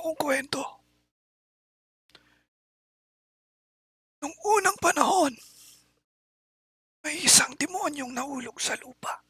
akong kwento. Nung unang panahon, may isang demonyong nahulog sa lupa.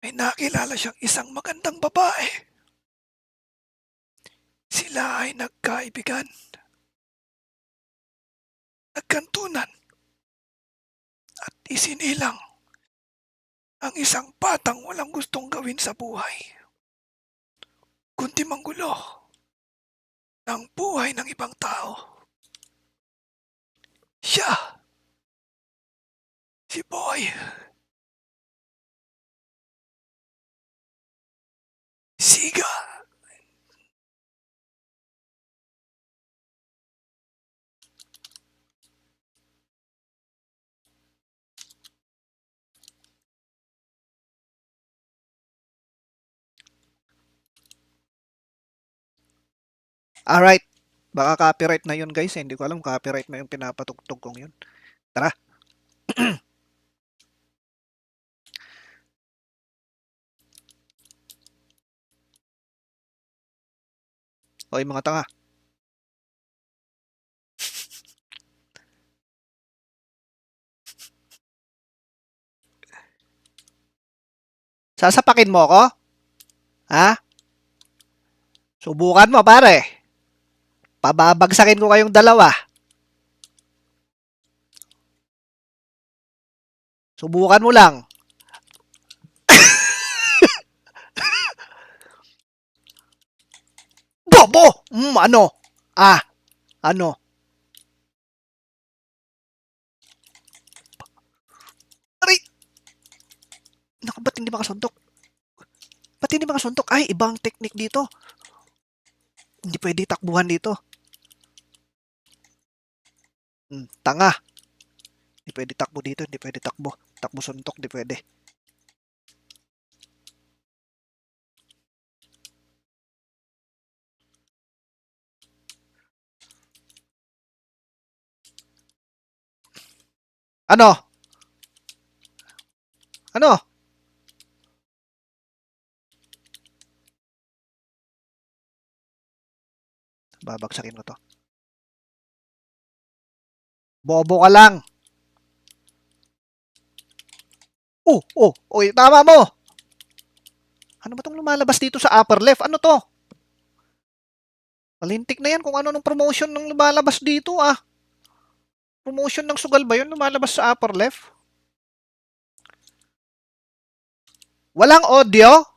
May nakilala siyang isang magandang babae. Sila ay nagkaibigan, nagkantunan, at isinilang ang isang batang walang gustong gawin sa buhay, kundi manggulo ng buhay ng ibang tao. Siya, si Boy. Siga. Alright. Baka copyright na yun guys. Hindi ko alam copyright na yung pinapatugtog kong yun. Tara. Hoy mga tanga. Sasapakin mo ako? Ha? Subukan mo pare. Pababagsakin ko kayong dalawa. Subukan mo lang. Bobo! Ano? Ano? Aray! Naku, ba't hindi makasuntok? Ba't hindi makasuntok? Ay, ibang technique dito. Hindi pwede takbuhan dito. Tanga. Hindi pwede takbo dito. Hindi pwede takbo. Takbo suntok. Hindi pwede. Ano? Ano? Babagsakin ko to. Bobo ka lang. Oy, tama mo. Ano ba tong lumalabas dito sa upper left? Ano to? Malintik na yan kung ano nung promotion ng lumalabas dito ah. Promotion ng sugal ba yun lumalabas sa upper left? Walang audio?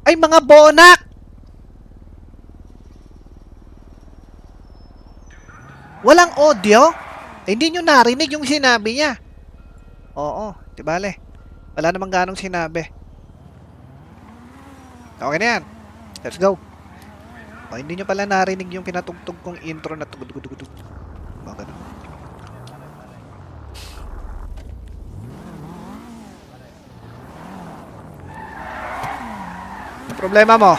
Ay mga bonak! Walang audio? Hindi nyo narinig yung sinabi niya. Oo, di bale. Wala namang ganong sinabi. Okay na yan. Let's go. O, hindi nyo pala narinig yung pinatugtog kong intro na tugudugudugudug. O, ganun. Ang problema mo?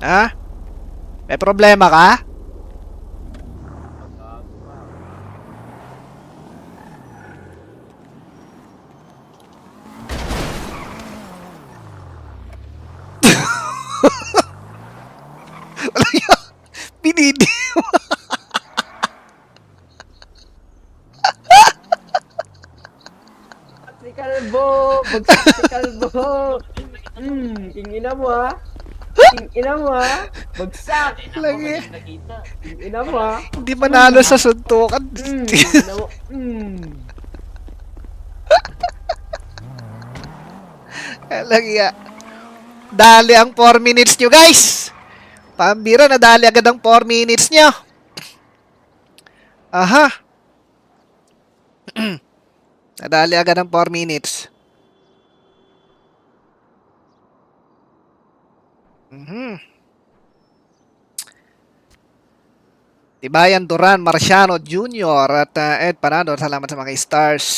Ha? May problema ka? Pinidi. Si Kalbo! Bagsak si Kalbo! King ina mo ha? King ina mo ha? Bagsak! Lagi. King ina mo ha? Hindi manalo sa suntukan. King ina mo. Lagi ya. Dali ang 4 minutes nyo guys. Pambira na dali agad ang 4 minutes nyo. Aha. Nadali agad ang 4 minutes. Tibayan Duran Marciano Jr. at Ed Panador. Salamat sa mga stars.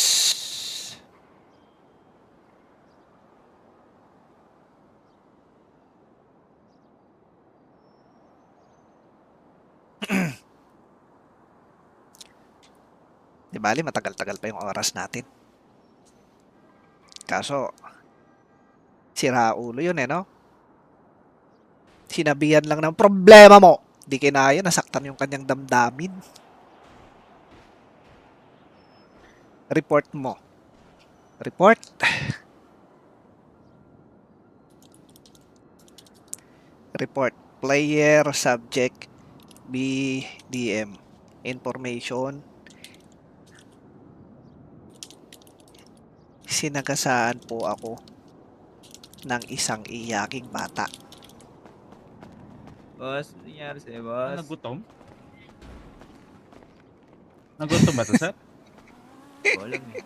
Di bali, matagal-tagal pa yung oras natin. Kaso, sira ulo yun no? Sinabihan lang ng problema mo. Di kinaya, nasaktan yung kanyang damdamin. Report mo. Report. Report. Player, subject, BDM. Information. Sinagasaan po ako ng isang iyaking bata. Boss, nangyari sa'yo, boss? Nagutom? Nagutom ba to, sir? Walang eh.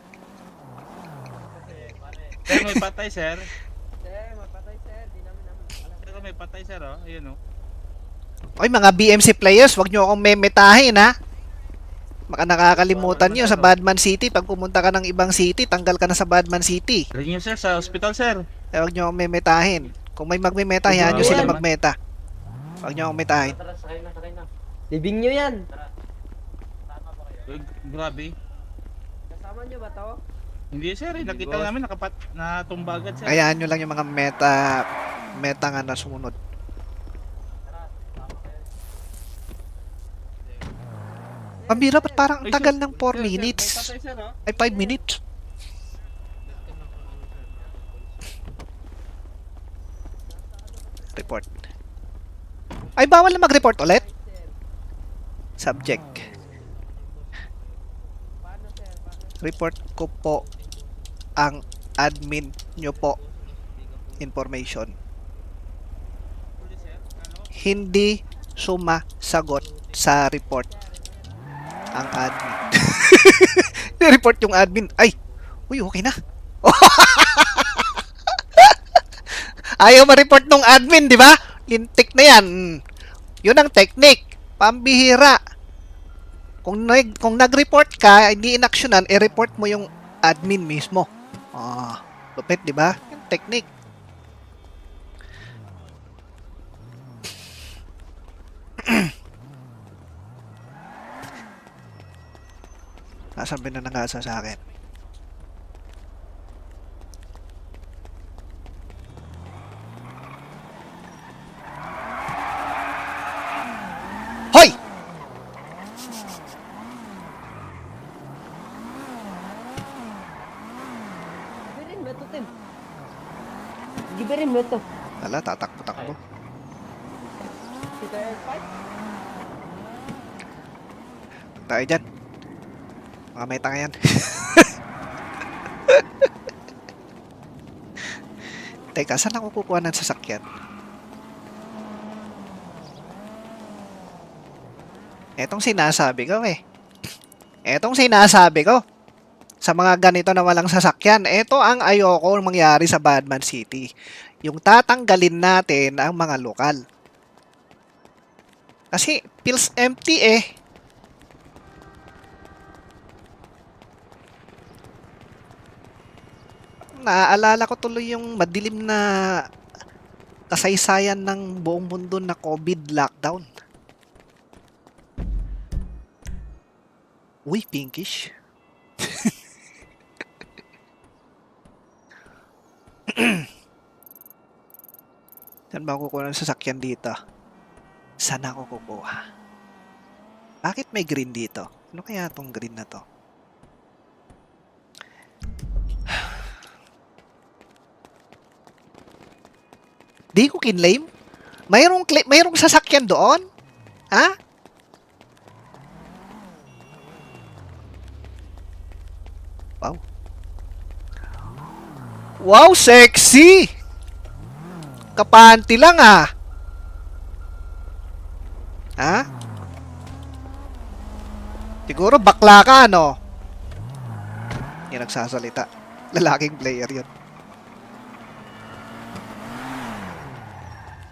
Sir, may patay, sir. Sir, mapatay sir. Di namin alam. Sir, may patay, sir, oh. Ayun, oh. Oy, mga BMC players, wag nyo akong memetahin, ha? Baka nakakalimutan nyo sa Badman City. Pag pumunta ka ng ibang city, tanggal ka na sa Badman City. Rin yun, sir, sa hospital, sir. Kaya wag nyo akong memetahin. Kung may magmemeta, hayaan nyo sila magmeta. Wag nyo akong metahin. Libing nyo yan. Uy, grabe. Kasama nyo ba to? Hindi, sir, eh. Nakita Boss. namin, natumba agad, sir. Hayaan nyo lang yung mga meta nga na sumunod. Pambira, ba't parang ang Ay, tagal sir, ng 4 sir, sir, minutes? may patay, sir, oh. Ay, 5 minutes. Report. Ay, bawal na mag-report ulit? Subject. Paano sir? Paano? Report ko po ang admin nyo po. Information. Huli, sir. Ano? Hindi sumasagot sa report ang admin. Ni-report yung admin. Ay! Uy, okay na. Ayaw ma-report nung admin, di ba? Lintik na yan. Yun ang technique. Pambihira. Kung nag-report ka, hindi inaksyonan, i-report mo yung admin mismo. Lupit, di ba? Yung technique. Nasabi na nangasa sa akin. Hoy! Giberin mo to, Tim. Giberin mo to. Wala, tatakbo-takbo. Kita yung fight. Tayo dyan. Mga meta nga yan. Teka, saan ako kukuha ng sasakyan? Etong sinasabi ko eh. Etong sinasabi ko. Sa mga ganito na walang sasakyan, ito ang ayoko mangyari sa Badman City. Yung tatanggalin natin ang mga lokal. Kasi feels empty eh. Naaalala ko tuloy yung madilim na kasaysayan ng buong mundo na COVID lockdown. Uy, pinkish. Saan ba ako kukuha ng sasakyan dito? Saan ako kukuha? Bakit may green dito? Ano kaya tong green na to? Di ko kinlaim? Mayroong sasakyan doon? Ha? Wow. Wow, sexy! Kapanti lang ah. Ha? Siguro bakla ka, no? Yung nagsasalita. Lalaking player yun.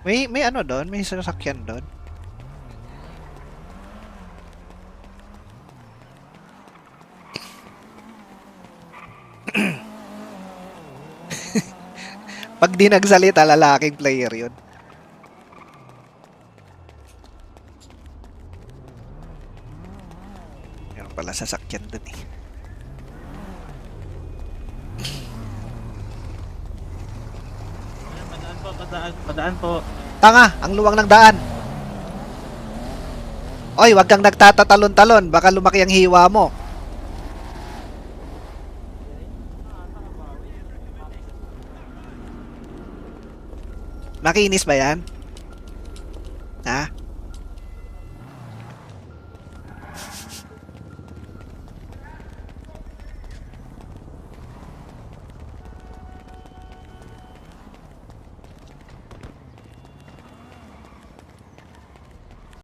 May ano doon? May sasakyan doon? Pag di nagsalita, lalaking player yun. Meron pala sasakyan doon eh. Padaan po. Tanga, ang luwang ng daan. Oy, wag kang nagtatatalon-talon, baka lumaki ang hiwa mo. Makinis ba yan? Ha?